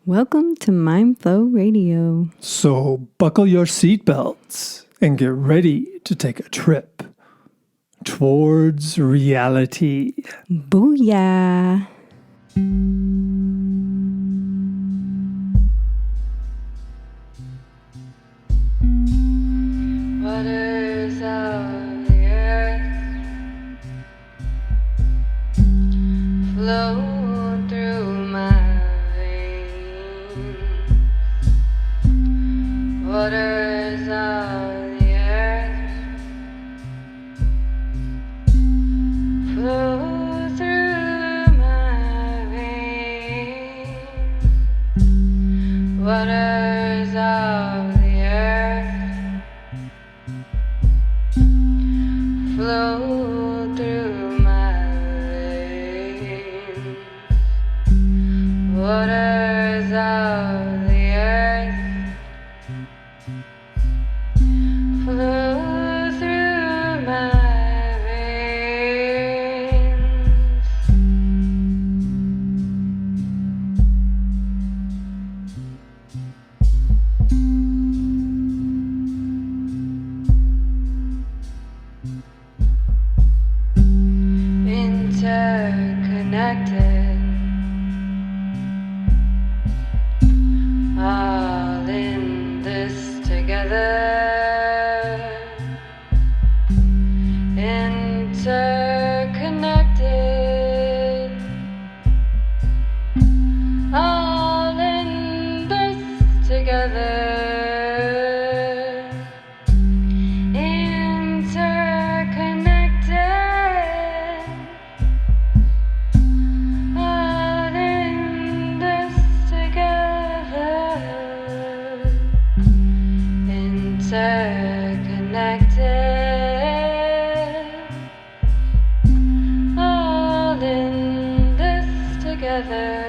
Welcome to Mindflow Radio. So buckle your seatbelts and get ready to take a trip towards reality. Booyah! Waters of the earth flow through my veins. Waters of the earth flow through my veins. Waters of the earth flow through my veins. Waters of the earth flow through my veins. Interconnected, all in this together. Interconnected, all in this together. Interconnected, all in this together. Interconnected, all in this together.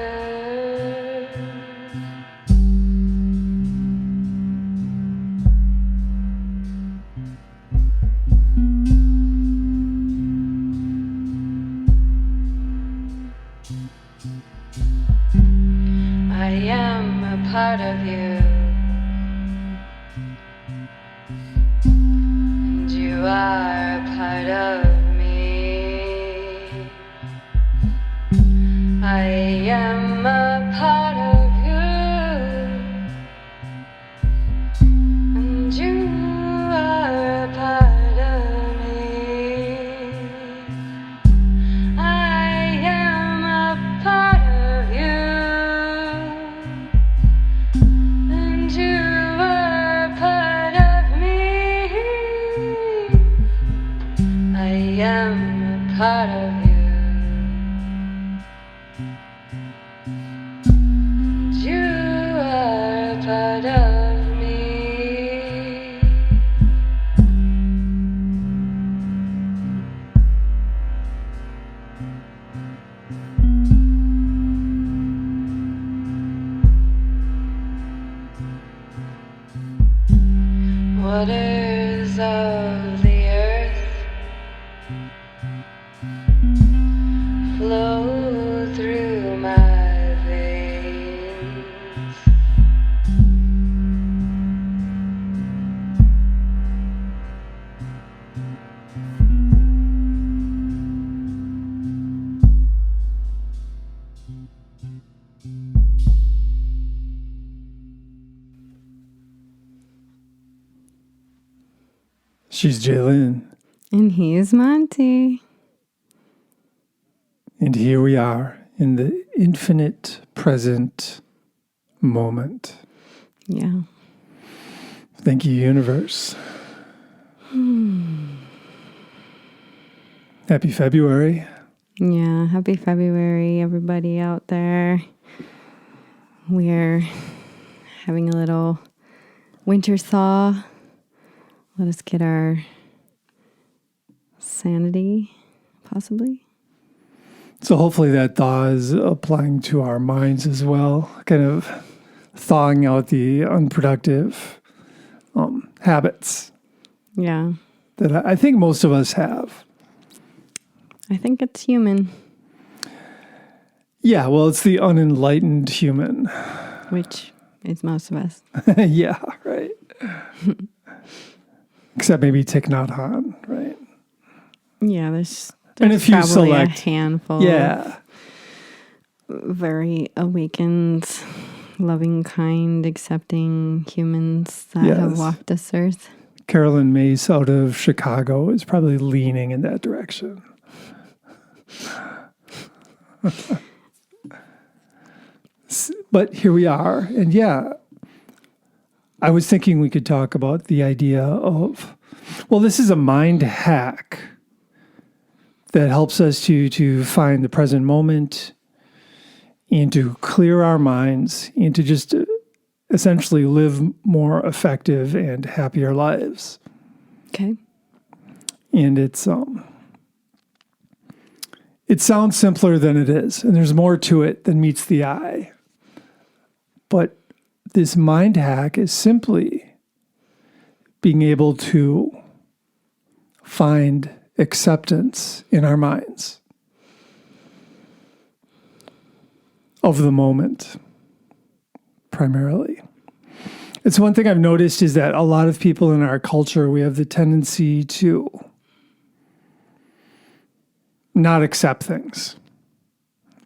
I am a part of you, and you are a part of me. I am a part of you, and you are a part of me. I am a part of you, and you are a part of me. I am a part of you, and you are a part of me. Waters of the earth flow through my veins. She's Jalen, And he is Monte. and here we are in the infinite present moment. Yeah. Thank you, universe. Happy February. Yeah. Happy February, everybody out there. We're having a little winter thaw. Let us get our sanity, possibly. So hopefully that thaw is applying to our minds as well, kind of thawing out the unproductive habits Yeah. that I think most of us have. I think it's human. Yeah, well, it's the unenlightened human. which is most of us. Yeah, right. Except maybe Thich Nhat Hanh, right? Yeah, there's And if you probably select, a handful yeah, of very awakened, loving, kind, accepting humans that have Yes. walked this earth. Carolyn Mace out of Chicago is probably leaning in that direction. But here we are. And yeah, I was thinking we could talk about the idea of, well, this is a mind hack that helps us to find the present moment and to clear our minds and to just essentially live more effective and happier lives. Okay. And it sounds simpler than it is, and there's more to it than meets the eye. But this mind hack is simply being able to find acceptance in our minds of the moment, primarily. It's one thing I've noticed is that a lot of people in our culture, we have the tendency to not accept things,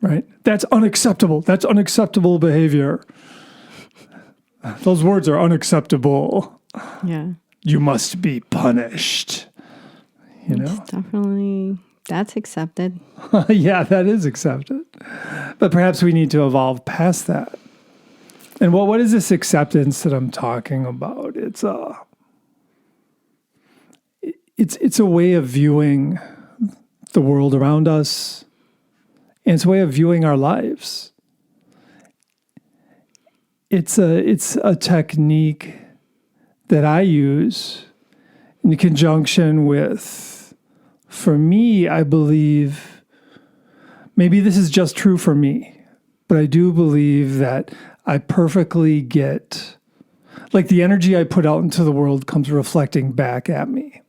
right? That's unacceptable. That's unacceptable behavior. Those words are unacceptable. Yeah. You must be punished. You know? It's definitely, that's accepted. Yeah, that is accepted. But perhaps we need to evolve past that. And what is this acceptance that I'm talking about? It's a way of viewing the world around us, and it's a way of viewing our lives. It's a technique that I use in conjunction with, for me, I believe, maybe this is just true for me, but I do believe that I perfectly get, like the energy I put out into the world comes reflecting back at me.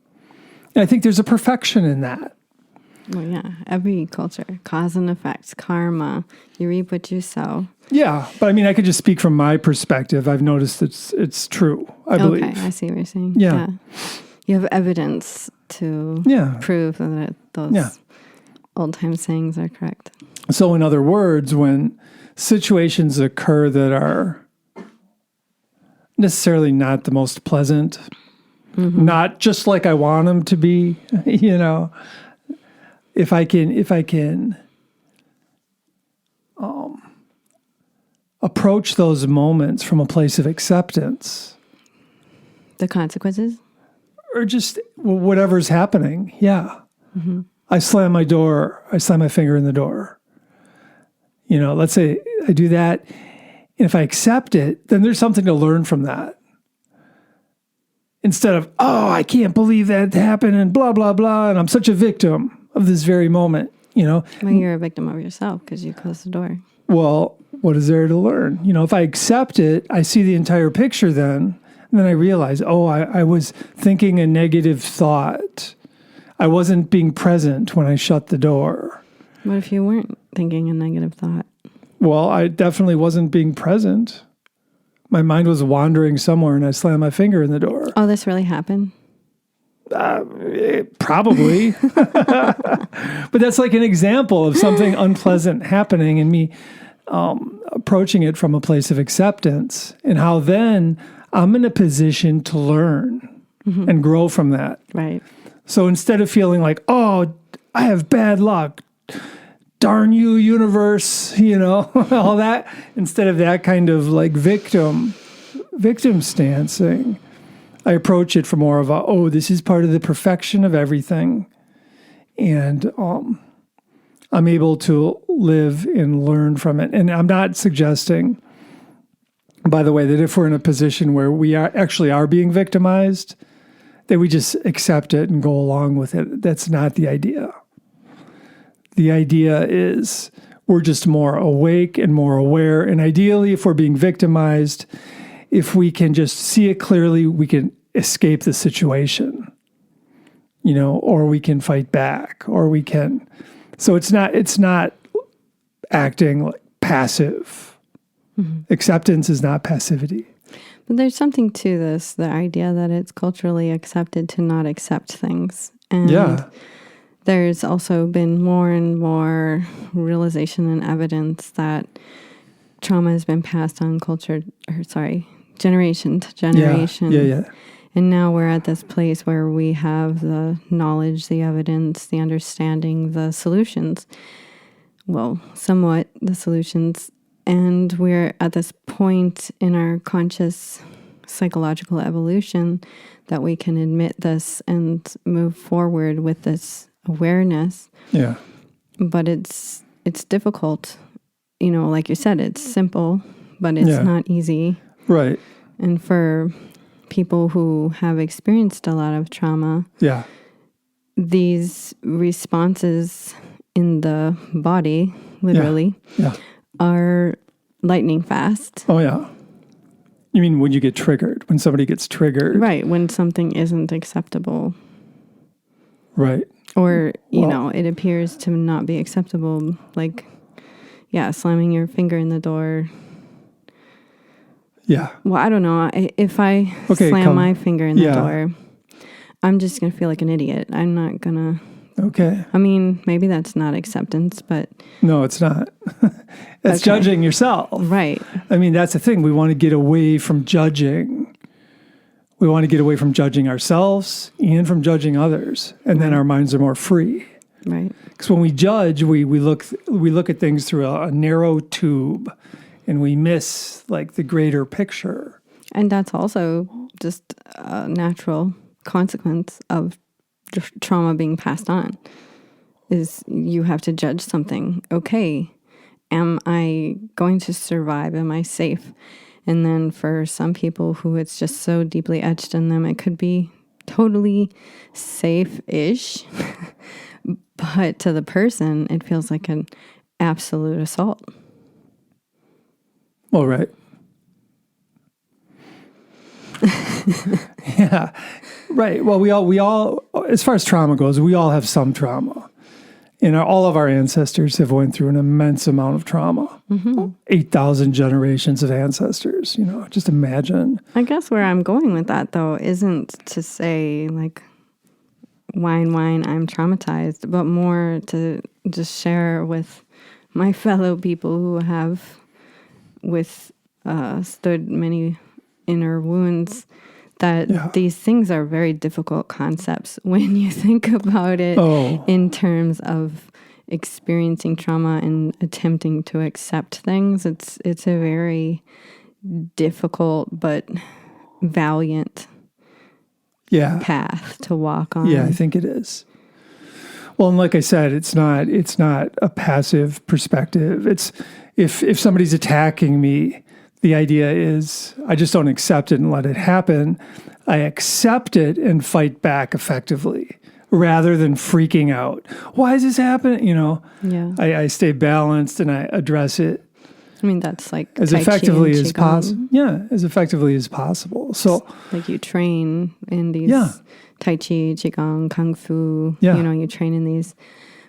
And I think there's a perfection in that. Well, yeah. Every culture, cause and effect, karma. You reap what you sow. Yeah, but I mean, I could just speak from my perspective. I've noticed it's true, I believe. Okay, I see what you're saying. Yeah. You have evidence to prove that those old-time sayings are correct. So in other words, when situations occur that are necessarily not the most pleasant, not just like I want them to be, you know, if I can approach those moments from a place of acceptance. The consequences? Or just whatever's happening. Yeah. Mm-hmm. I slam my finger in the door. You know, let's say I do that. And if I accept it, then there's something to learn from that. Instead of, oh, I can't believe that happened and blah, blah, blah. And I'm such a victim of this very moment, you know. Well, you're a victim of yourself because you closed the door. Well, what is there to learn? You know, if I accept it, I see the entire picture then. And then I realize, oh, I was thinking a negative thought. I wasn't being present when I shut the door. What if you weren't thinking a negative thought? Well, I definitely wasn't being present. My mind was wandering somewhere and I slammed my finger in the door. Oh, this really happened? Probably. But that's like an example of something unpleasant happening and me approaching it from a place of acceptance and how then I'm in a position to learn and grow from that. Right. So instead of feeling like, oh, I have bad luck, darn you, universe, you know, all that, instead of that kind of like victim stancing, I approach it from more of a, oh, this is part of the perfection of everything. And I'm able to live and learn from it. And I'm not suggesting, by the way, that if we're in a position where we are being victimized, that we just accept it and go along with it. That's not the idea. The idea is we're just more awake and more aware. And ideally, if we're being victimized, if we can just see it clearly, we can escape the situation, you know, or we can fight back, or we can. So it's not acting like passive. Acceptance is not passivity. But there's something to this, the idea that it's culturally accepted to not accept things. And there's also been more and more realization and evidence that trauma has been passed on generation to generation. And now we're at this place where we have the knowledge, the evidence, the understanding, the solutions. Well, somewhat the solutions. And we're at this point in our conscious psychological evolution that we can admit this and move forward with this awareness. Yeah. But it's difficult. You know, like you said, it's simple, but it's not easy. Right. And for people who have experienced a lot of trauma, these responses in the body, literally, are lightning fast. Oh, yeah. You mean when you get triggered, when somebody gets triggered? Right, when something isn't acceptable. Right. Or, you know, it appears to not be acceptable, like, slamming your finger in the door. Yeah. Well, I don't know. If I slam my finger in the door, I'm just going to feel like an idiot. I'm not going to. Okay. I mean, maybe that's not acceptance, but. No, it's not. It's judging yourself. Right. I mean, that's the thing. We want to get away from judging. We want to get away from judging ourselves and from judging others. And then our minds are more free. Right. Because when we judge, we look at things through a narrow tube. And we miss like the greater picture. And that's also just a natural consequence of trauma being passed on, is you have to judge something. Okay, am I going to survive? Am I safe? And then for some people who it's just so deeply etched in them, it could be totally safe-ish. But to the person, it feels like an absolute assault. Well, right. Yeah, right. Well, we all, as far as trauma goes, we all have some trauma. And all of our ancestors have went through an immense amount of trauma. 8,000 generations of ancestors, you know, just imagine. I guess where I'm going with that, though, isn't to say, like, whine, I'm traumatized, but more to just share with my fellow people who have stood many inner wounds, that these things are very difficult concepts when you think about it in terms of experiencing trauma and attempting to accept things. It's a very difficult but valiant path to walk on. Yeah, I think it is. Well, and like I said, it's not a passive perspective. It's if somebody's attacking me, the idea is I just don't accept it and let it happen. I accept it and fight back effectively rather than freaking out. Why is this happening? You know, I stay balanced and I address it. I mean, that's like as effectively as possible. Yeah, as effectively as possible. So, like you train in these Tai Chi, Qigong, Kung Fu. Yeah. You know, you train in these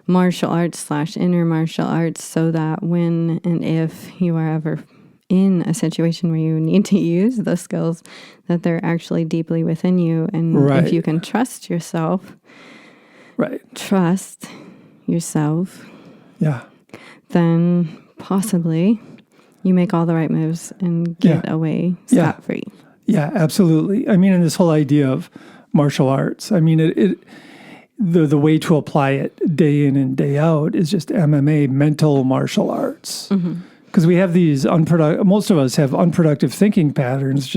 martial arts / inner martial arts so that when and if you are ever in a situation where you need to use those skills, that they're actually deeply within you. And if you can trust yourself, trust yourself, then possibly you make all the right moves and get away scot-free. Yeah, absolutely. I mean, and this whole idea of martial arts, I mean, the way to apply it day in and day out is just MMA, mental martial arts. Because we have these most of us have unproductive thinking patterns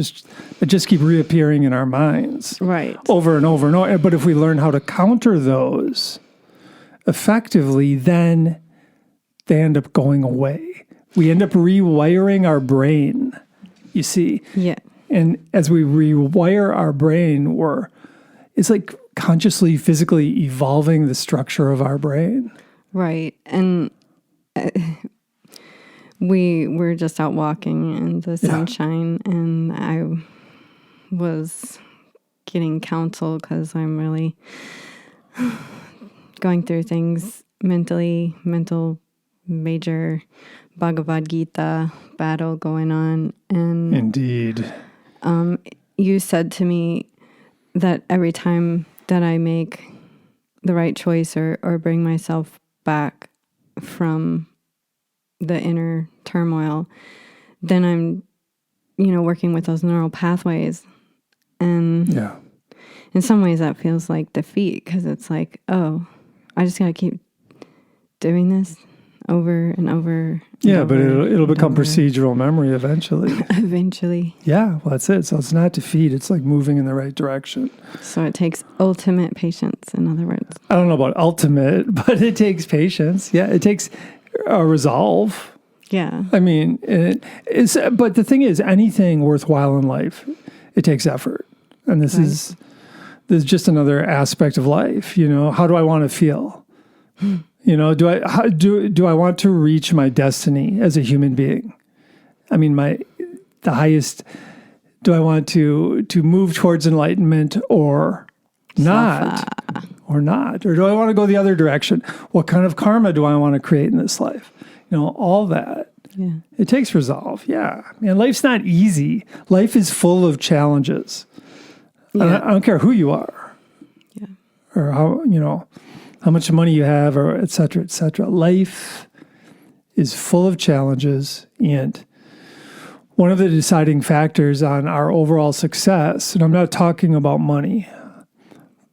that just keep reappearing in our minds. Right. Over and over and over. But if we learn how to counter those effectively, then they end up going away. We end up rewiring our brain, you see. Yeah. And as we rewire our brain, it's like consciously, physically evolving the structure of our brain. Right. And we were just out walking in the sunshine, and I was getting counsel because I'm really going through things mental major Bhagavad Gita battle going on. And Indeed. you said to me that every time that I make the right choice or bring myself back from the inner turmoil, then I'm, working with those neural pathways. And Yeah. in some ways that feels like defeat, because it's like, oh, I just got to keep doing this over and over. Yeah, but it'll become procedural memory eventually. Eventually. Yeah, well, that's it. So it's not defeat. It's like moving in the right direction. So it takes ultimate patience, in other words. I don't know about ultimate, but it takes patience. Yeah, it takes a resolve. Yeah. I mean, but the thing is, anything worthwhile in life, it takes effort. And this is just another aspect of life. How do I want to feel? Do I want to reach my destiny as a human being? I mean, the highest. Do I want to move towards enlightenment or not? Or not? Or do I want to go the other direction? What kind of karma do I want to create in this life? All that. Yeah. It takes resolve. Yeah. Man, life's not easy. Life is full of challenges. Yeah. I don't care who you are. Yeah. Or how much money you have, or et cetera, et cetera. Life is full of challenges. And one of the deciding factors on our overall success, and I'm not talking about money,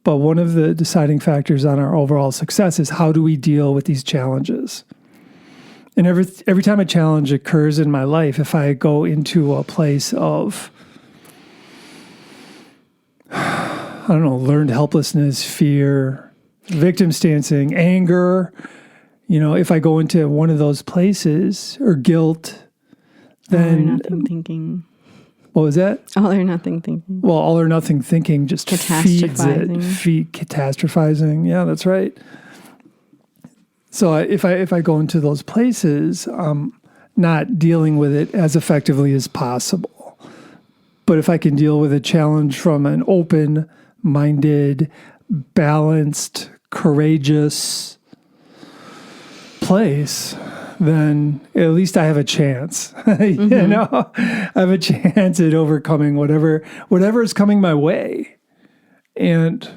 but one of the deciding factors on our overall success is how do we deal with these challenges? And every time a challenge occurs in my life, if I go into a place of, I don't know, learned helplessness, fear, victim stancing, anger, if I go into one of those places, or guilt, then... All or nothing thinking. What was that? All or nothing thinking. Well, all or nothing thinking just feeds it. Catastrophizing. Yeah, that's right. So if I go into those places, not dealing with it as effectively as possible. But if I can deal with a challenge from an open-minded, balanced, courageous place, then at least I have a chance. I have a chance at overcoming whatever is coming my way. And,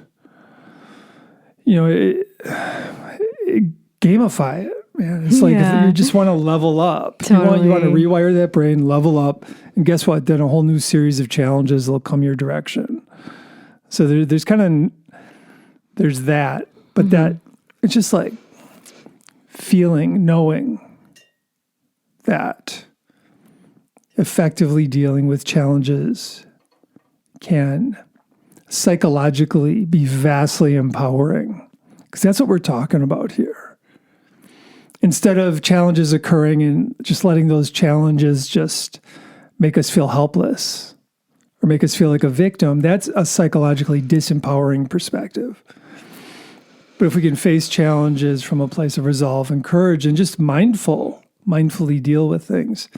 gamify it, man. It's like if you just want to level up. Totally. You want to rewire that brain, level up, and guess what? Then a whole new series of challenges will come your direction. So there's that, but that it's just like knowing that effectively dealing with challenges can psychologically be vastly empowering, because that's what we're talking about here. Instead of challenges occurring and just letting those challenges just make us feel helpless or make us feel like a victim, that's a psychologically disempowering perspective. But if we can face challenges from a place of resolve and courage and just mindfully deal with things,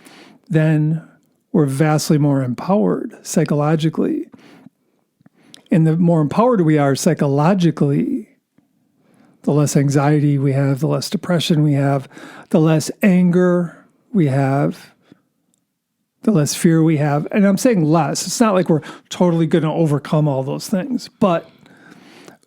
then we're vastly more empowered psychologically. And the more empowered we are psychologically, the less anxiety we have, the less depression we have, the less anger we have, the less fear we have. And I'm saying less. It's not like we're totally going to overcome all those things, but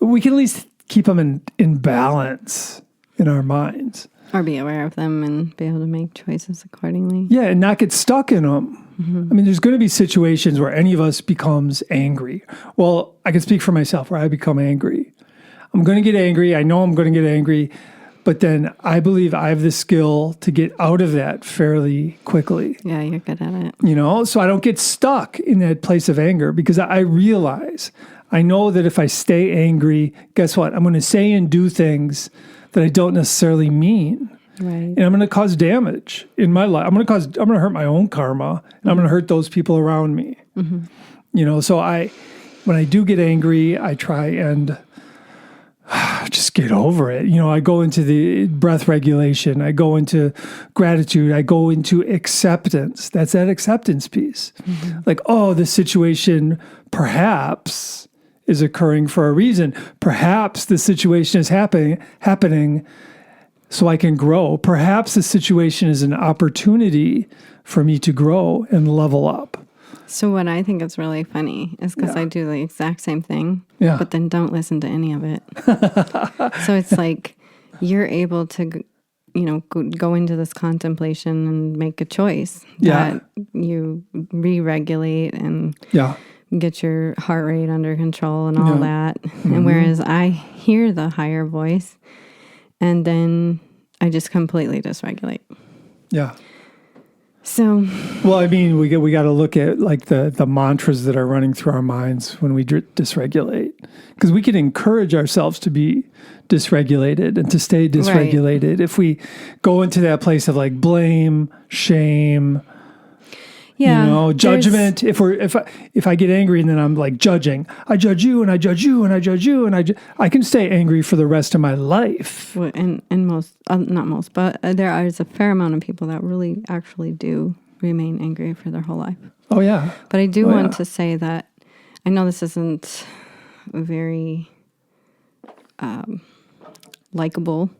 we can at least keep them in balance in our minds. Or be aware of them and be able to make choices accordingly. Yeah, and not get stuck in them. I mean, there's going to be situations where any of us becomes angry. Well, I can speak for myself where I become angry. I'm going to get angry. I know I'm going to get angry. But then I believe I have the skill to get out of that fairly quickly. Yeah, you're good at it. So I don't get stuck in that place of anger, because I realize, I know that if I stay angry, guess what? I'm going to say and do things that I don't necessarily mean. Right. And I'm going to cause damage in my life. I'm going to hurt my own karma, and I'm going to hurt those people around me. So when I do get angry, I try and just get over it. I go into the breath regulation. I go into gratitude. I go into acceptance. That's that acceptance piece. Like, oh, this situation perhaps is occurring for a reason. Perhaps the situation is happening so I can grow. Perhaps the situation is an opportunity for me to grow and level up. So what I think is really funny is because I do the exact same thing, Yeah. but then don't listen to any of it. So it's like you're able to, go into this contemplation and make a choice that you re-regulate and get your heart rate under control and all that. And whereas I hear the higher voice and then I just completely dysregulate. Yeah. So, well, I mean, we got to look at like the mantras that are running through our minds when we dysregulate, because we can encourage ourselves to be dysregulated and to stay dysregulated if we go into that place of like blame, shame, judgment. If I get angry and then I'm like judging, I judge you and I judge you and I judge you and I can stay angry for the rest of my life. And most, not most, but there is a fair amount of people that really actually do remain angry for their whole life. Oh yeah. But I do want to say that I know this isn't very likable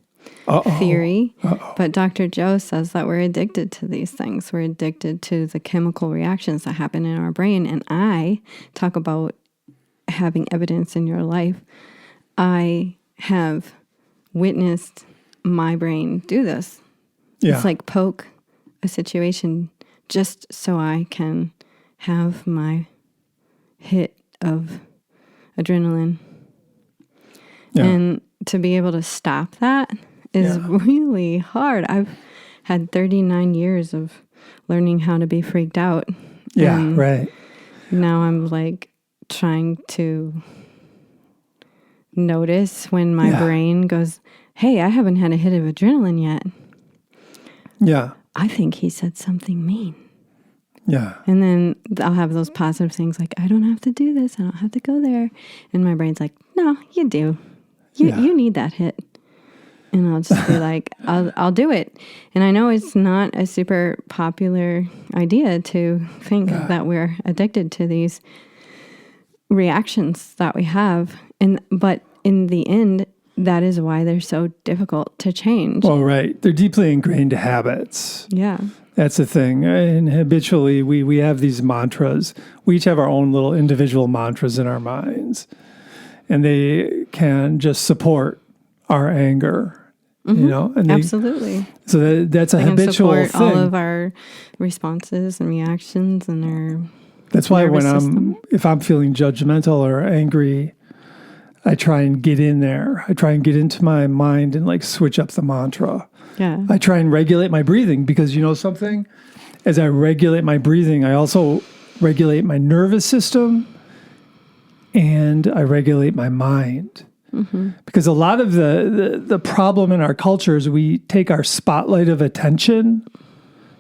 theory, but Dr. Joe says that we're addicted to these things. We're addicted to the chemical reactions that happen in our brain. And I talk about having evidence in your life. I have witnessed my brain do this. Yeah. It's like poke a situation just so I can have my hit of adrenaline. Yeah. And to be able to stop that is really hard. I've had 39 years of learning how to be freaked out. Yeah, right. Now I'm like trying to notice when my brain goes, hey, I haven't had a hit of adrenaline yet. Yeah. I think he said something mean. Yeah. And then I'll have those positive things like, I don't have to do this. I don't have to go there. And my brain's like, no, you do. You need that hit. And I'll just be like, I'll do it. And I know it's not a super popular idea to think that we're addicted to these reactions that we have. But in the end, that is why they're so difficult to change. Well, right. They're deeply ingrained habits. Yeah. That's the thing. And habitually, we have these mantras. We each have our own little individual mantras in our minds. And they can just support our anger. Mm-hmm. And absolutely. So that's a habitual thing. All of our responses and reactions and our. That's why if I'm feeling judgmental or angry, I try and get in there. I try and get into my mind and like switch up the mantra. Yeah. I try and regulate my breathing because you know something? As I regulate my breathing, I also regulate my nervous system and I regulate my mind. Mm-hmm. Because a lot of the problem in our culture is we take our spotlight of attention,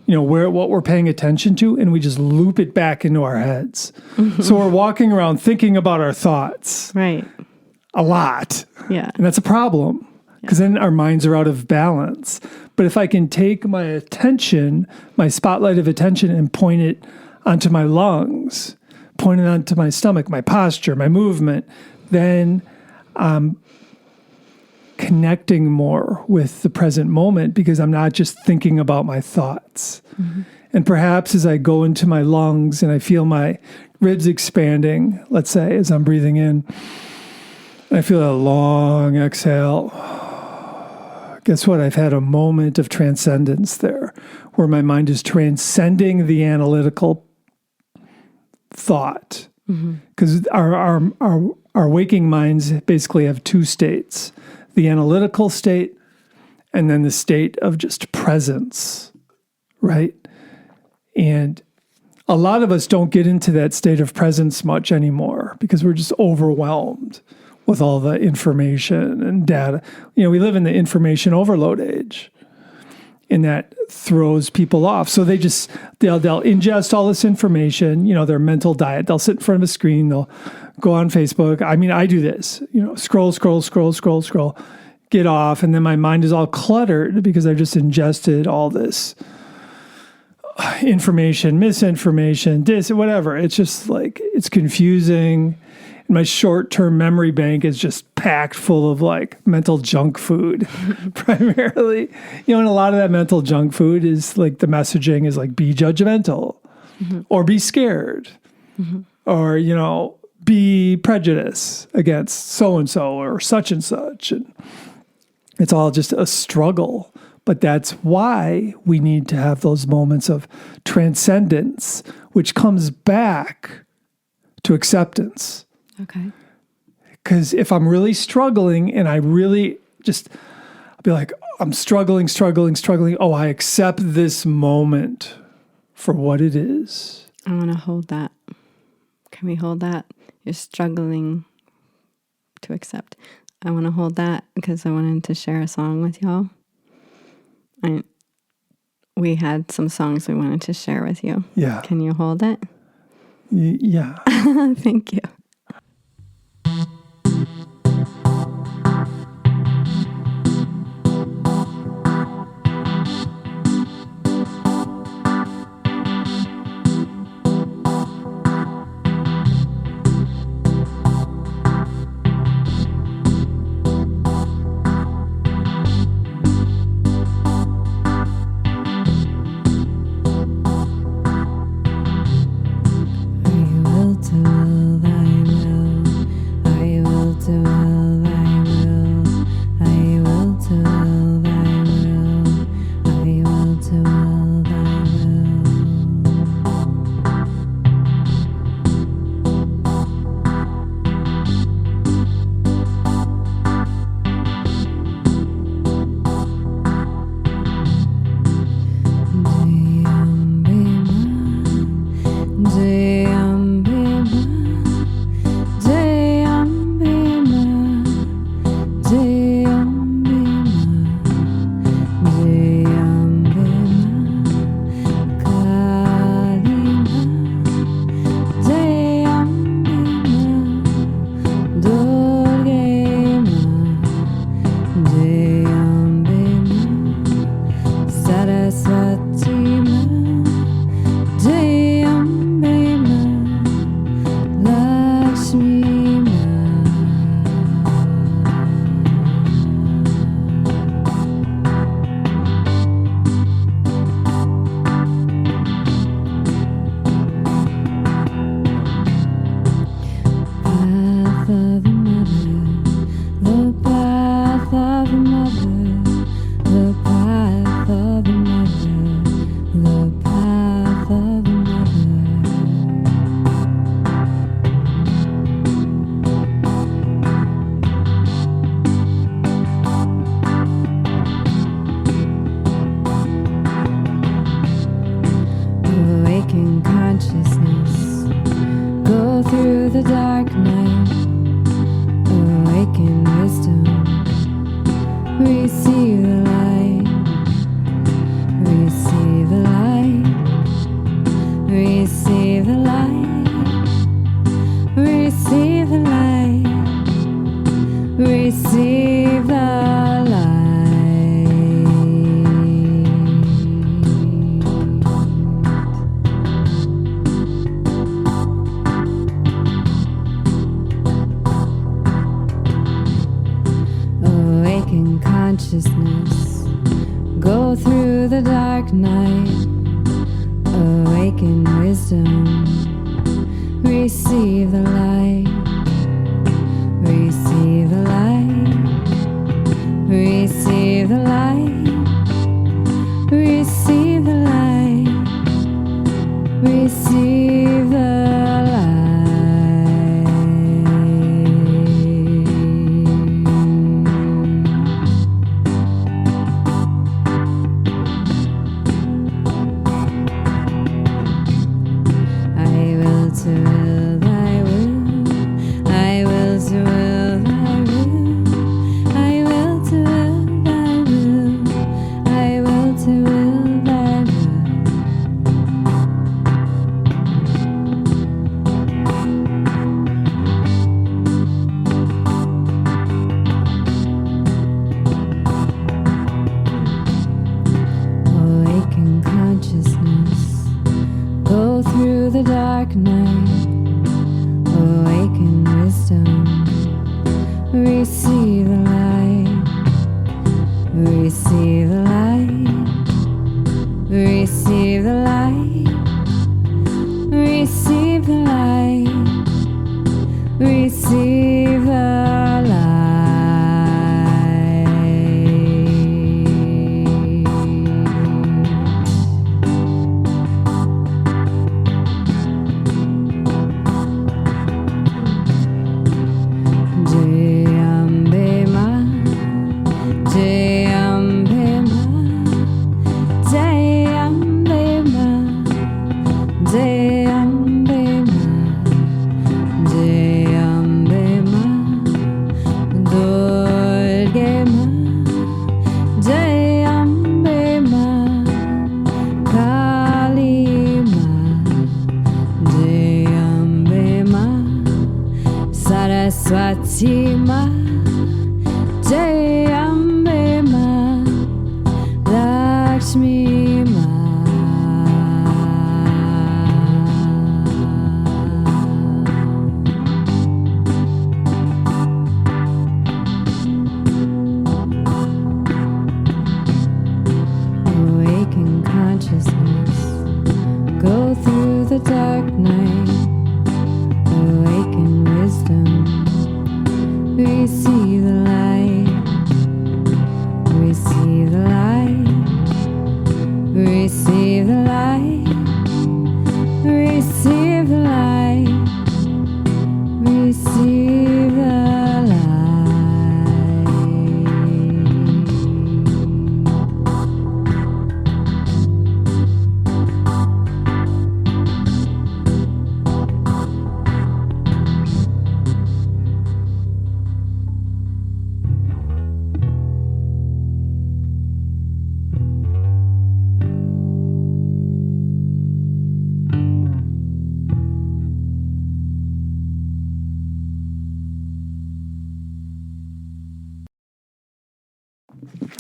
what we're paying attention to, and we just loop it back into our heads. Mm-hmm. So we're walking around thinking about our thoughts. Right. A lot. Yeah. And that's a problem because then our minds are out of balance. But if I can take my attention, my spotlight of attention, and point it onto my lungs, point it onto my stomach, my posture, my movement, then I'm connecting more with the present moment because I'm not just thinking about my thoughts. Mm-hmm. And perhaps as I go into my lungs and I feel my ribs expanding, let's say, as I'm breathing in, I feel a long exhale. Guess what? I've had a moment of transcendence there where my mind is transcending the analytical thought. Because our waking minds basically have two states, the analytical state and then the state of just presence, right? And a lot of us don't get into that state of presence much anymore because we're just overwhelmed with all the information and data. We live in the information overload age, and that throws people off. So they'll ingest all this information, their mental diet. They'll sit in front of a screen, they'll go on Facebook. I mean, I do this, scroll, get off, and then my mind is all cluttered because I've just ingested all this information, misinformation, whatever. It's just like, it's confusing. My short-term memory bank is just packed full of like mental junk food primarily. And a lot of that mental junk food is like the messaging is like be judgmental or be scared or, be prejudiced against so-and-so or such and such. And it's all just a struggle. But that's why we need to have those moments of transcendence, which comes back to acceptance. Okay. Because if I'm really struggling and I really I'll be like, I'm struggling. Oh, I accept this moment for what it is. I want to hold that. Can we hold that? You're struggling to accept. I want to hold that because I wanted to share a song with y'all. We had some songs we wanted to share with you. Yeah. Can you hold it? Yeah. Thank you. Go through the dark night, awaken wisdom. Swatima Jai Ma Lakshmi Ma. Awaken consciousness, go through the dark night, awaken wisdom, receive the light, receive the light, receive the light, receive the light, receive the light.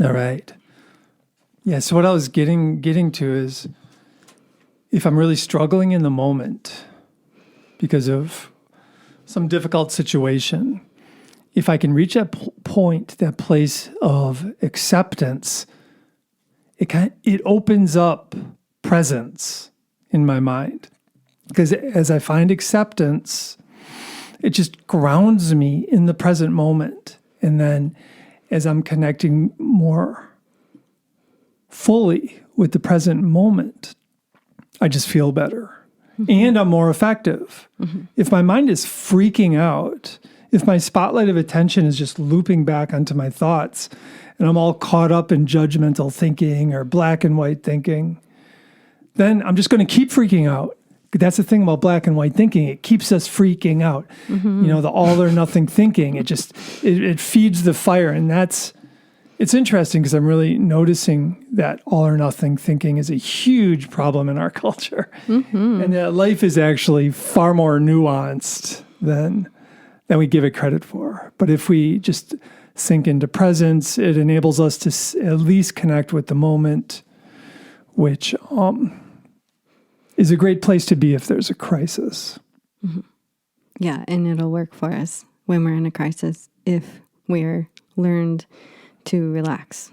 All right. Yeah, so what I was getting to is if I'm really struggling in the moment because of some difficult situation, if I can reach that point, that place of acceptance, it opens up presence in my mind. Because as I find acceptance, it just grounds me in the present moment. And then as I'm connecting more fully with the present moment, I just feel better. Mm-hmm. And I'm more effective. Mm-hmm. If my mind is freaking out, if my spotlight of attention is just looping back onto my thoughts, and I'm all caught up in judgmental thinking or black and white thinking, then I'm just going to keep freaking out. That's the thing about black and white thinking. It keeps us freaking out. Mm-hmm. The all or nothing thinking. It feeds the fire. And it's interesting because I'm really noticing that all or nothing thinking is a huge problem in our culture. Mm-hmm. And that life is actually far more nuanced than we give it credit for. But if we just sink into presence, it enables us to at least connect with the moment, which is a great place to be if there's a crisis. Mm-hmm. Yeah, and it'll work for us when we're in a crisis if we're learned to relax.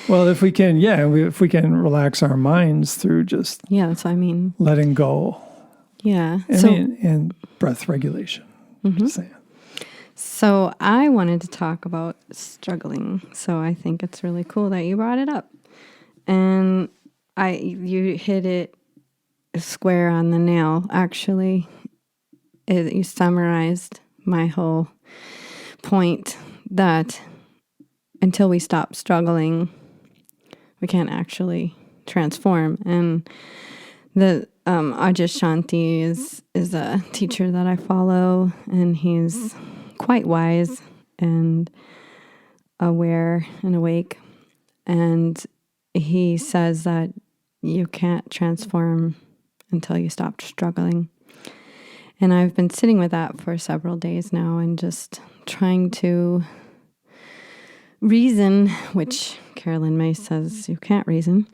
Well, if we can relax our minds through just that's what I mean, letting go. Yeah, and breath regulation. Mm-hmm. Just saying. So I wanted to talk about struggling. So I think it's really cool that you brought it up, and you hit it square on the nail. Actually, you summarized my whole point that until we stop struggling, we can't actually transform. And the Ajay Shanti is a teacher that I follow, and he's quite wise and aware and awake. And he says that you can't transform until you stop struggling. And I've been sitting with that for several days now and just trying to reason, which Carolyn May says you can't reason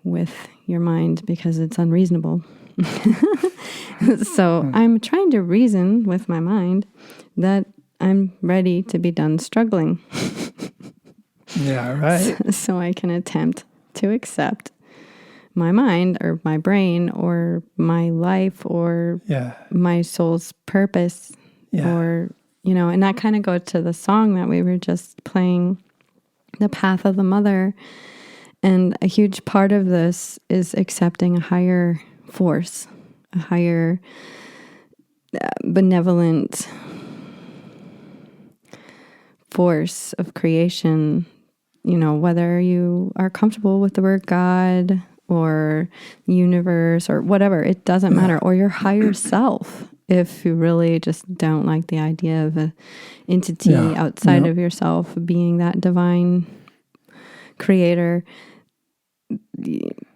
with your mind because it's unreasonable. So I'm trying to reason with my mind that I'm ready to be done struggling. Yeah, right. So I can attempt to accept my mind or my brain or my life or my soul's purpose or, and that kind of goes to the song that we were just playing, The Path of the Mother. And a huge part of this is accepting a higher force, a higher benevolent force of creation, whether you are comfortable with the word God or universe or whatever, it doesn't matter, or your higher self, if you really just don't like the idea of an entity outside of yourself being that divine creator.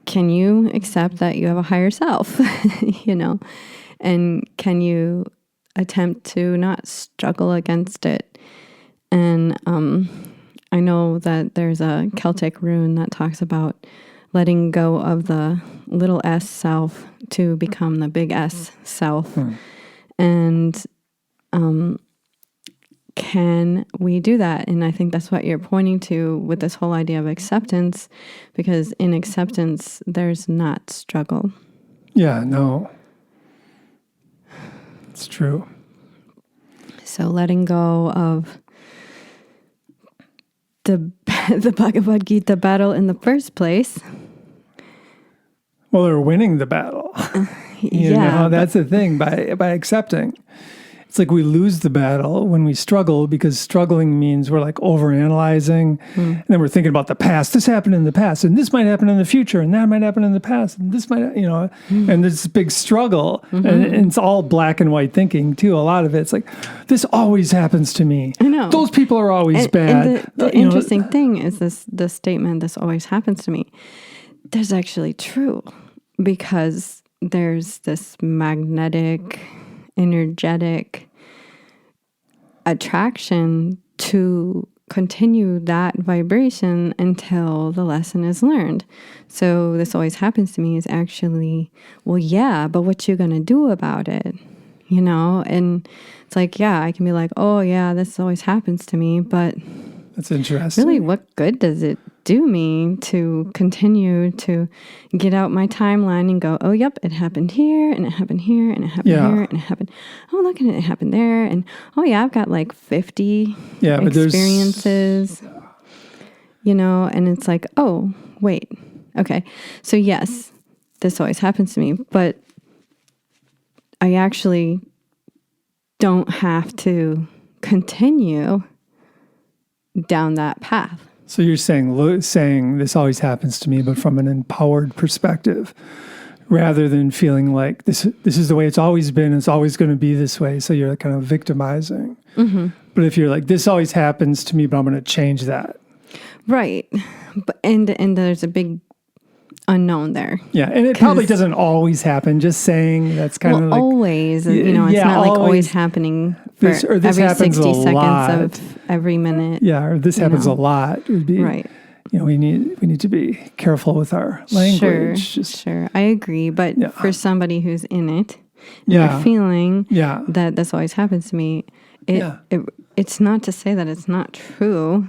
Can you accept that you have a higher self, and can you attempt to not struggle against it. And I know that there's a Celtic rune that talks about letting go of the little s self to become the big S self. And can we do that? And I think that's what you're pointing to with this whole idea of acceptance, because in acceptance, there's not struggle. Yeah, no. It's true. So letting go of the Bhagavad Gita battle in the first place. Well, they're winning the battle. You know, that's the thing. By accepting, it's like we lose the battle when we struggle, because struggling means we're like overanalyzing, and then we're thinking about the past. This happened in the past, and this might happen in the future, and that might happen in the past, and this might, and this big struggle, and it's all black and white thinking too. A lot of it's like, this always happens to me. I know. Those people are always bad. And the interesting thing is the statement, "This always happens to me." That's actually true, because there's this magnetic, energetic attraction to continue that vibration until the lesson is learned. So this always happens to me is actually, well, yeah, but what you gonna do about it? And it's like, yeah, I can be like, oh yeah, this always happens to me, but that's interesting. Really, what good does it do me to continue to get out my timeline and go, oh, yep, it happened here, and it happened here, and it happened here, and it happened, oh, look at it, it happened there, and oh, yeah, I've got like 50 experiences, and it's like, oh, wait, okay. So yes, this always happens to me, but I actually don't have to continue down that path. So you're saying this always happens to me, but from an empowered perspective, rather than feeling like this is the way it's always been, it's always going to be this way. So you're kind of victimizing. But if you're like, this always happens to me, but I'm going to change that. Right. But and there's a big unknown there. Yeah, and it probably doesn't always happen. Just saying, that's kind of like always. It's not like always happening for every 60 seconds of every minute. Yeah, or this happens a lot. It would be right. We need to be careful with our language. Sure, I agree. But for somebody who's in it, you're feeling that this always happens to me. It's not to say that it's not true,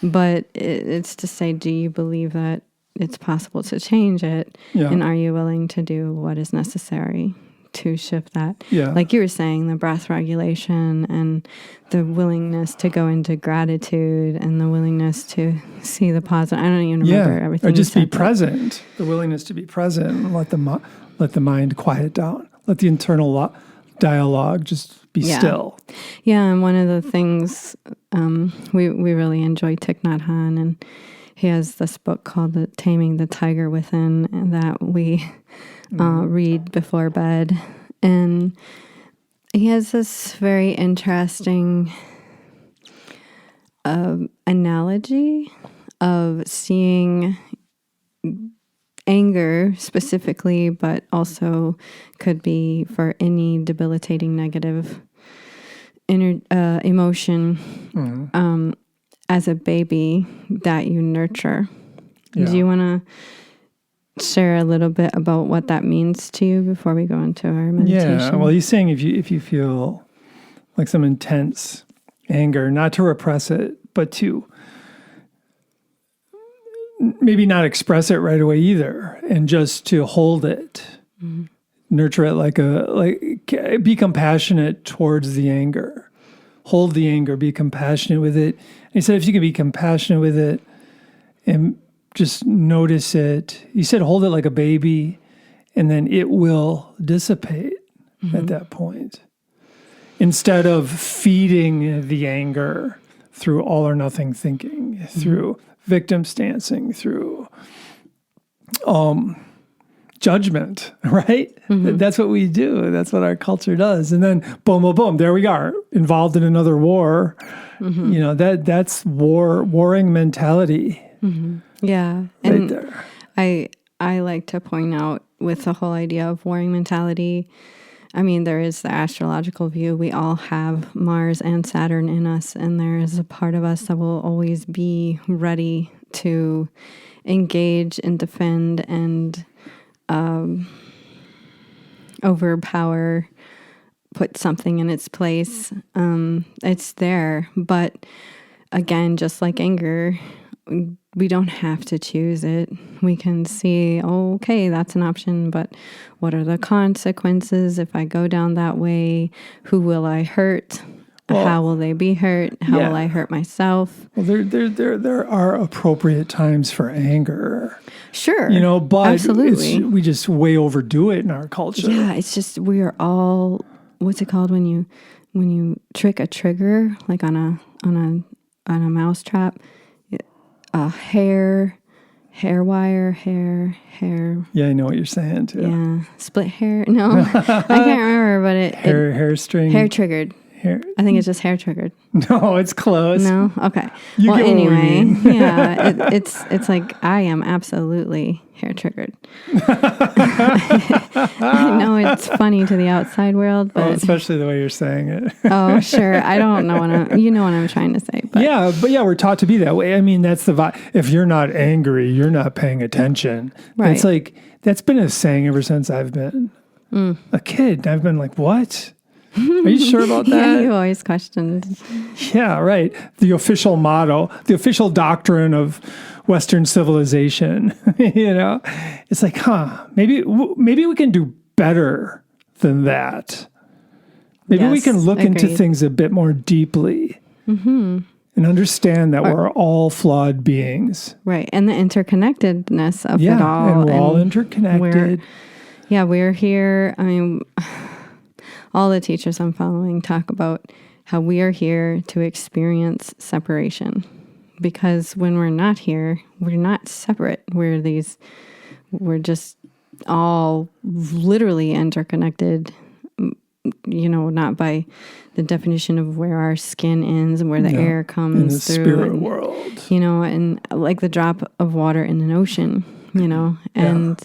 but it's to say, do you believe that it's possible to change it? And are you willing to do what is necessary to shift that? Like you were saying, the breath regulation and the willingness to go into gratitude and the willingness to see the positive. I don't even remember everything. Or just be present. The willingness to be present and let the mind quiet down. Let the internal dialogue just be still. Yeah, and one of the things we really enjoy Thich Nhat Hanh, and he has this book called Taming the Tiger Within that we read before bed. And he has this very interesting analogy of seeing anger specifically, but also could be for any debilitating negative emotion as a baby that you nurture. Do you want to share a little bit about what that means to you before we go into our meditation? Yeah, well, he's saying if you feel like some intense anger, not to repress it, but to maybe not express it right away either, and just to hold it, nurture it be compassionate towards the anger. Hold the anger, be compassionate with it. And he said if you can be compassionate with it and just notice it, he said hold it like a baby, and then it will dissipate at that point. Instead of feeding the anger through all or nothing thinking, through victim stancing, through judgment, right? That's what we do. That's what our culture does. And then boom, boom, boom, there we are, involved in another war. That's warring mentality. Yeah. Right and there. I like to point out with the whole idea of warring mentality, I mean, there is the astrological view. We all have Mars and Saturn in us, and there is a part of us that will always be ready to engage and defend and overpower, put something in its place. It's there. But again, just like anger, we don't have to choose it. We can see, oh, okay, that's an option, but what are the consequences if I go down that way? Who will I hurt? Well, how will they be hurt? How yeah. will I hurt myself? Well, there are appropriate times for anger. Sure. But absolutely. we just way overdo it in our culture. Yeah, it's just we are all, what's it called when you trick a trigger like on a mouse trap? Hair wire. Yeah, I know what you're saying too. Yeah, split hair. No, I can't remember, but hair string. Hair triggered. Hair. I think it's just hair triggered. No, it's close. No, okay. You get anyway, what we mean. Yeah, it's like I am absolutely hair triggered. I know it's funny to the outside world, but especially the way you're saying it. Oh, sure. I don't know what I'm trying to say. But. Yeah, we're taught to be that way. I mean, that's the vibe. If you're not angry, you're not paying attention. Right. It's like that's been a saying ever since I've been a kid. I've been like, what? Are you sure about that? Yeah, you always questioned. Yeah, right. The official motto, the official doctrine of Western civilization. It's like, maybe we can do better than that. Maybe we can look into things a bit more deeply and understand that we're all flawed beings. Right, and the interconnectedness of it all. And we're all interconnected. We're here. I mean, all the teachers I'm following talk about how we are here to experience separation. Because when we're not here, we're not separate. We're just all literally interconnected, not by the definition of where our skin ends and where the air comes in the through. Spirit world. And like the drop of water in an ocean, and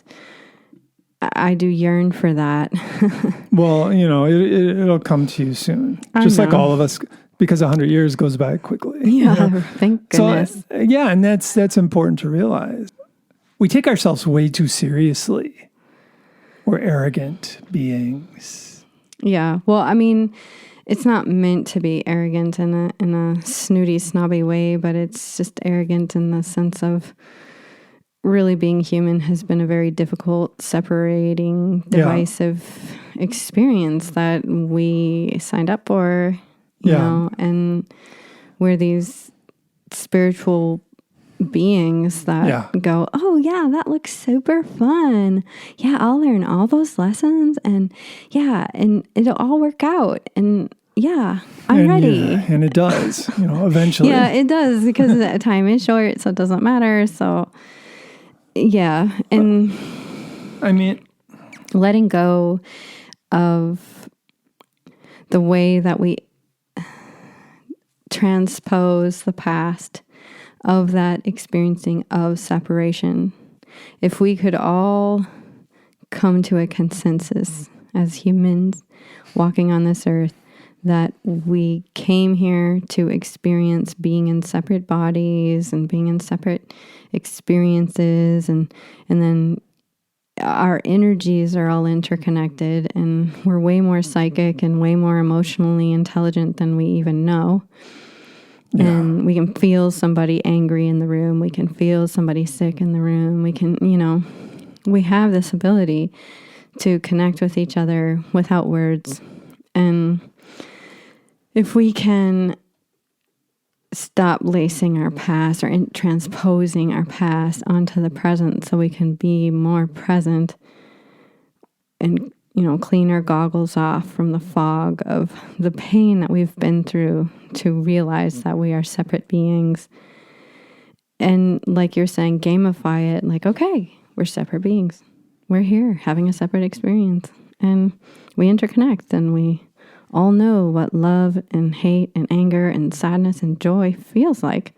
I do yearn for that. Well, it'll come to you soon. Just like all of us, because 100 years goes by quickly. Yeah, thank goodness. So, and that's important to realize. We take ourselves way too seriously. We're arrogant beings. Yeah. Well, I mean, it's not meant to be arrogant in a snooty, snobby way, but it's just arrogant in the sense of really being human has been a very difficult, separating, divisive experience that we signed up for, you know, and we're these spiritual beings that go, oh yeah, that looks super fun. Yeah, I'll learn all those lessons and it'll all work out. And I'm ready. Yeah, and it does, eventually. Yeah, it does because the time is short, so it doesn't matter. So and I mean, letting go of the way that we transpose the past of that experiencing of separation. If we could all come to a consensus as humans walking on this earth that we came here to experience being in separate bodies and being in separate experiences, and then our energies are all interconnected, and we're way more psychic and way more emotionally intelligent than we even know. Yeah. And we can feel somebody angry in the room. We can feel somebody sick in the room. We can, we have this ability to connect with each other without words. And if we can stop lacing our past or transposing our past onto the present so we can be more present and, clean our goggles off from the fog of the pain that we've been through to realize that we are separate beings. And like you're saying, gamify it like, okay, we're separate beings. We're here having a separate experience and we interconnect and we all know what love and hate and anger and sadness and joy feels like.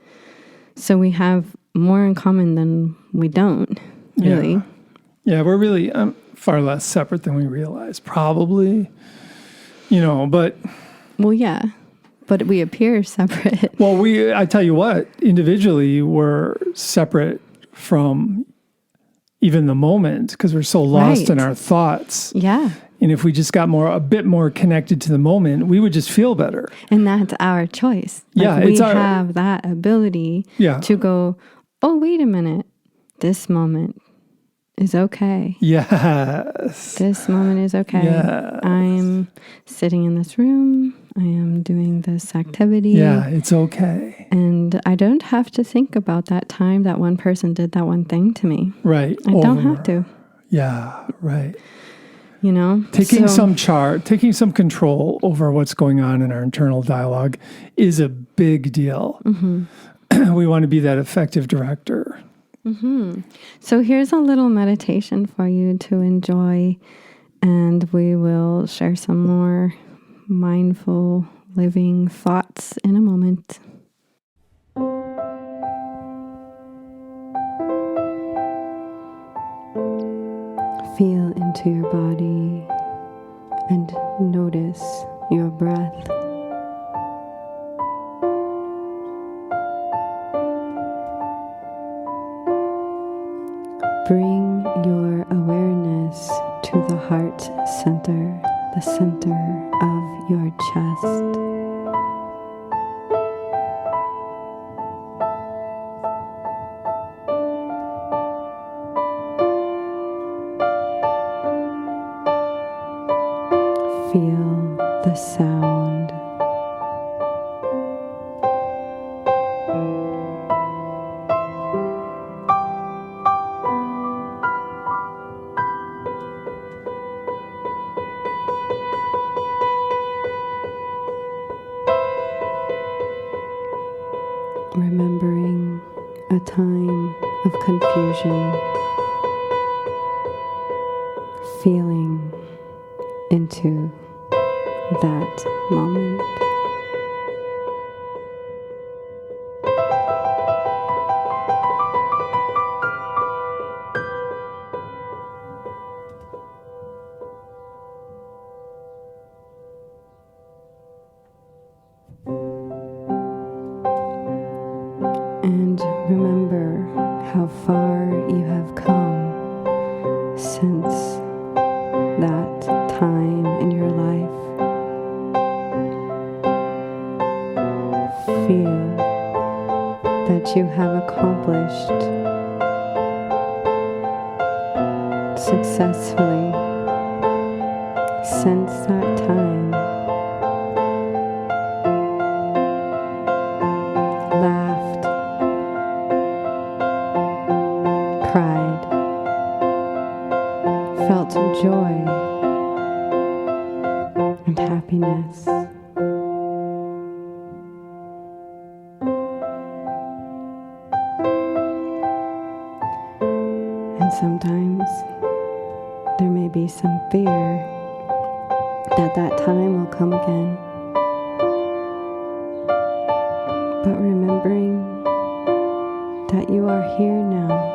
So we have more in common than we don't, really. Yeah, we're really, far less separate than we realize, probably. You know, but Well, yeah, but we appear separate. well, I tell you what, individually we're separate from even the moment because we're so lost in Right. our thoughts. Yeah. And if we just got a bit more connected to the moment, we would just feel better. And that's our choice. Yeah, we it's our- have that ability Yeah. to go, oh, wait a minute. This moment is okay. Yes. This moment is okay. Yes. I'm sitting in this room. I am doing this activity. Yeah, it's okay. And I don't have to think about that time that one person did that one thing to me. Right. I don't have to, Yeah, right. you know? Taking So- taking some control over what's going on in our internal dialogue is a big deal. Mm-hmm. We want to be that effective director. Mm-hmm. So here's a little meditation for you to enjoy, and we will share some more mindful living thoughts in a moment. Feel into your body and notice your breath. Bring your awareness to the heart center, the center of your chest. Feel the sound. Remembering a time of confusion, feeling into that moment. And remember how far you have come since that time in your life. Feel that you have accomplished successfully since that time. Laughed, cried, felt joy and happiness. And sometimes there may be some fear that that time will come again. But remembering that you are here now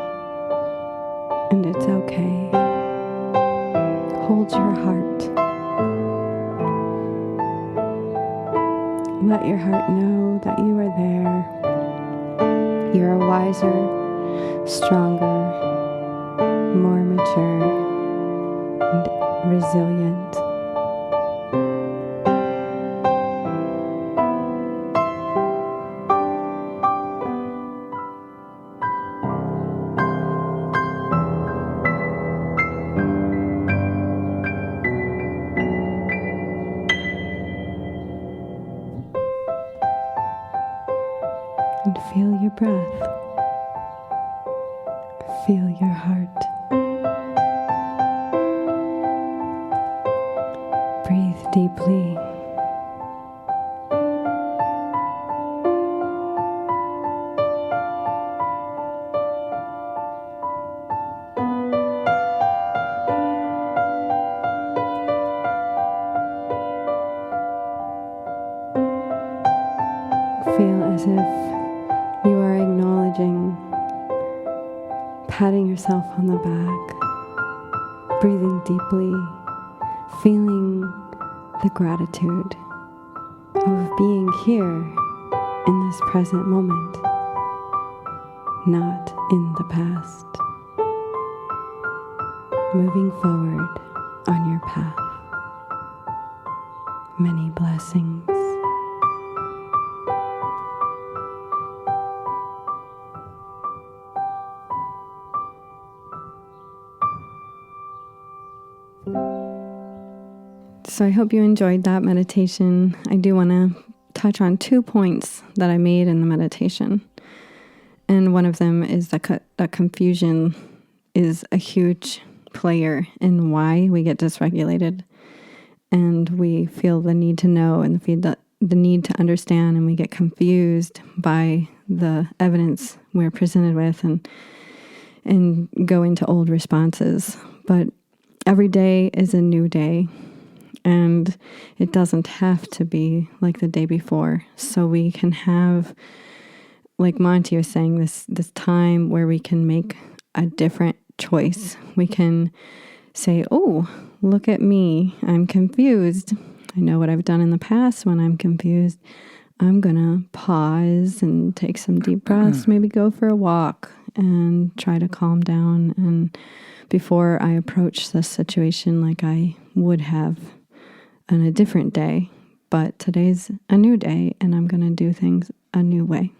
and it's okay. Hold your heart. Let your heart know that you are there. You're wiser, stronger, more mature, and resilient. And feel your breath. Feel your heart. Breathe deeply. Feel as if you are acknowledging, patting yourself on the back, breathing deeply, feeling the gratitude of being here in this present moment, not in the past. Moving forward on your path. Many blessings. So I hope you enjoyed that meditation. I do want to touch on 2 points that I made in the meditation. And one of them is that confusion is a huge player in why we get dysregulated. And we feel the need to know and feel the need to understand, and we get confused by the evidence we're presented with and go into old responses. But every day is a new day. And it doesn't have to be like the day before. So we can have, like Monte was saying, this time where we can make a different choice. We can say, oh, look at me. I'm confused. I know what I've done in the past when I'm confused. I'm going to pause and take some deep breaths, maybe go for a walk and try to calm down. And before I approach this situation like I would have on a different day, but today's a new day and I'm going to do things a new way.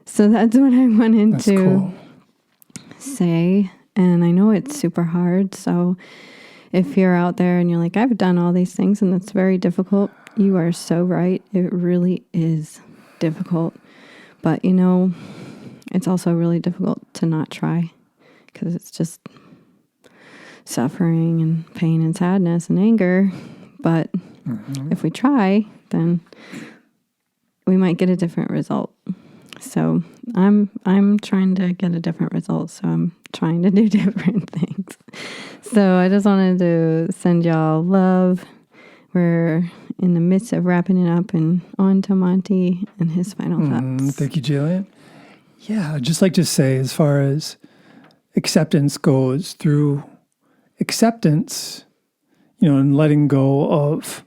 So that's what I wanted to say. And I know it's super hard. So if you're out there and you're like, I've done all these things and it's very difficult, you are so right. It really is difficult. But it's also really difficult to not try, because it's just suffering and pain and sadness and anger. But if we try, then we might get a different result. So I'm trying to get a different result. So I'm trying to do different things. So I just wanted to send y'all love. We're in the midst of wrapping it up, and on to Monte and his final thoughts. Thank you, Jillian. Yeah, I'd just like to say, as far as acceptance goes, through acceptance, and letting go of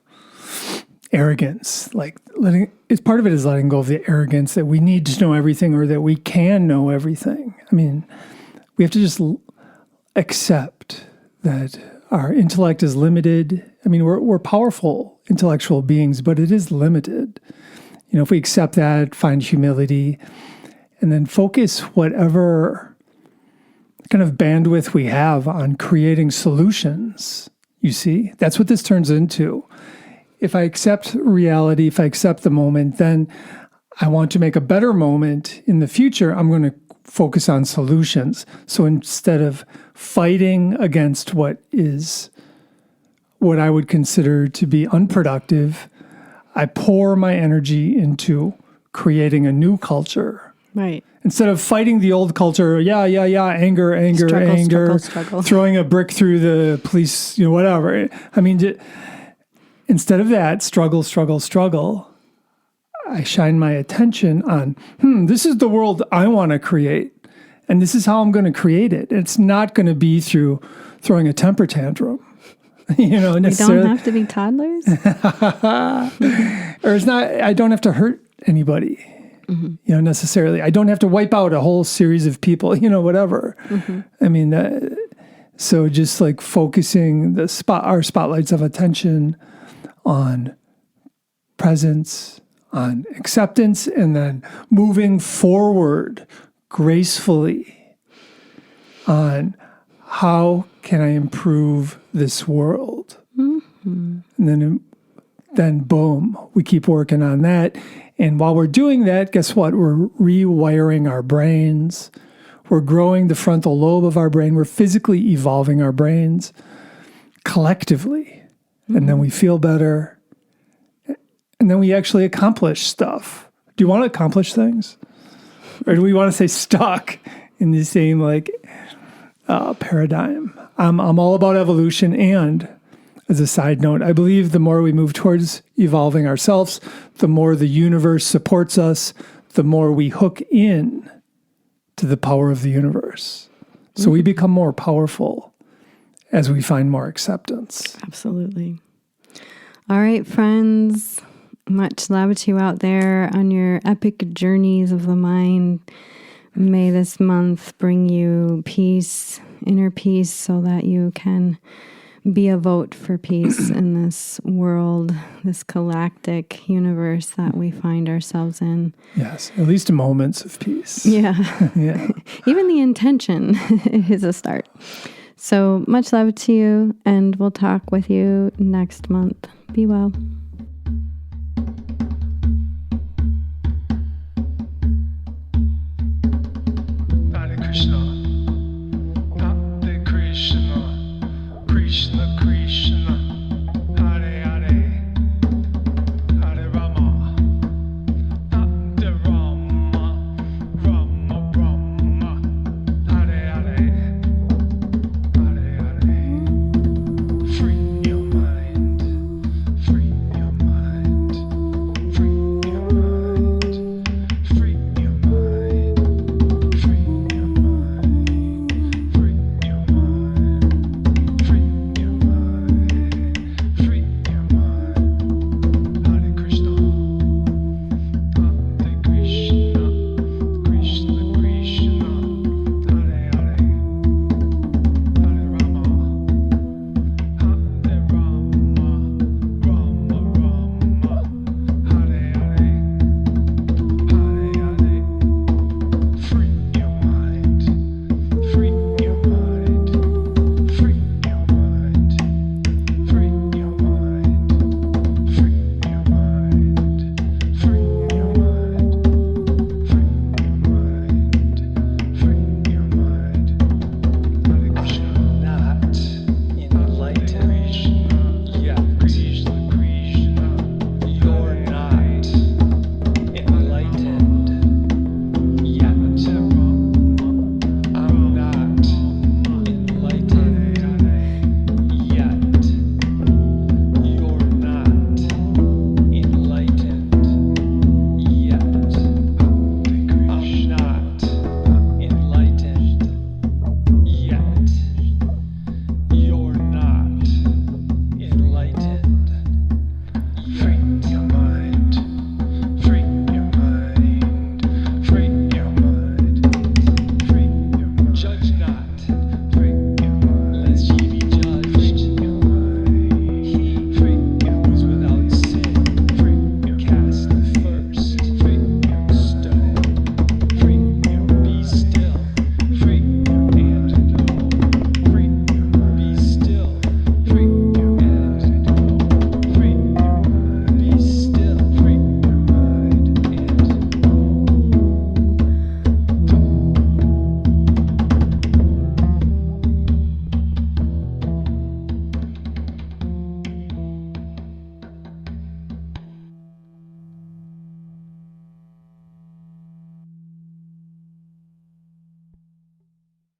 arrogance, part of it is letting go of the arrogance that we need to know everything or that we can know everything. I mean, we have to just accept that our intellect is limited. I mean, we're powerful intellectual beings, but it is limited. If we accept that, find humility, and then focus whatever kind of bandwidth we have on creating solutions. You see, that's what this turns into. If I accept reality, if I accept the moment, then I want to make a better moment in the future. I'm going to focus on solutions. So instead of fighting against what I would consider to be unproductive, I pour my energy into creating a new culture. Right. Instead of fighting the old culture, anger, struggle. throwing a brick through the police, whatever. I mean, instead of that, struggle, I shine my attention on, this is the world I want to create, and this is how I'm going to create it. It's not going to be through throwing a temper tantrum. Necessarily. We don't have to be toddlers. Or it's not. I don't have to hurt anybody. Necessarily. I don't have to wipe out a whole series of people, whatever. I mean, so just like focusing our spotlights of attention on presence, on acceptance, and then moving forward gracefully on how can I improve this world? And then boom, we keep working on that. And while we're doing that, guess what? We're rewiring our brains. We're growing the frontal lobe of our brain. We're physically evolving our brains collectively. And then we feel better. And then we actually accomplish stuff. Do you want to accomplish things? Or do we want to stay stuck in the same paradigm? I'm all about evolution, and as a side note, I believe the more we move towards evolving ourselves, the more the universe supports us, the more we hook in to the power of the universe. So we become more powerful as we find more acceptance. Absolutely. All right, friends. Much love to you out there on your epic journeys of the mind. May this month bring you peace, inner peace, so that you can be a vote for peace in this world, this galactic universe that we find ourselves in. Yes, at least moments of peace. Yeah. Yeah. Even the intention is a start. So much love to you, and we'll talk with you next month. Be well.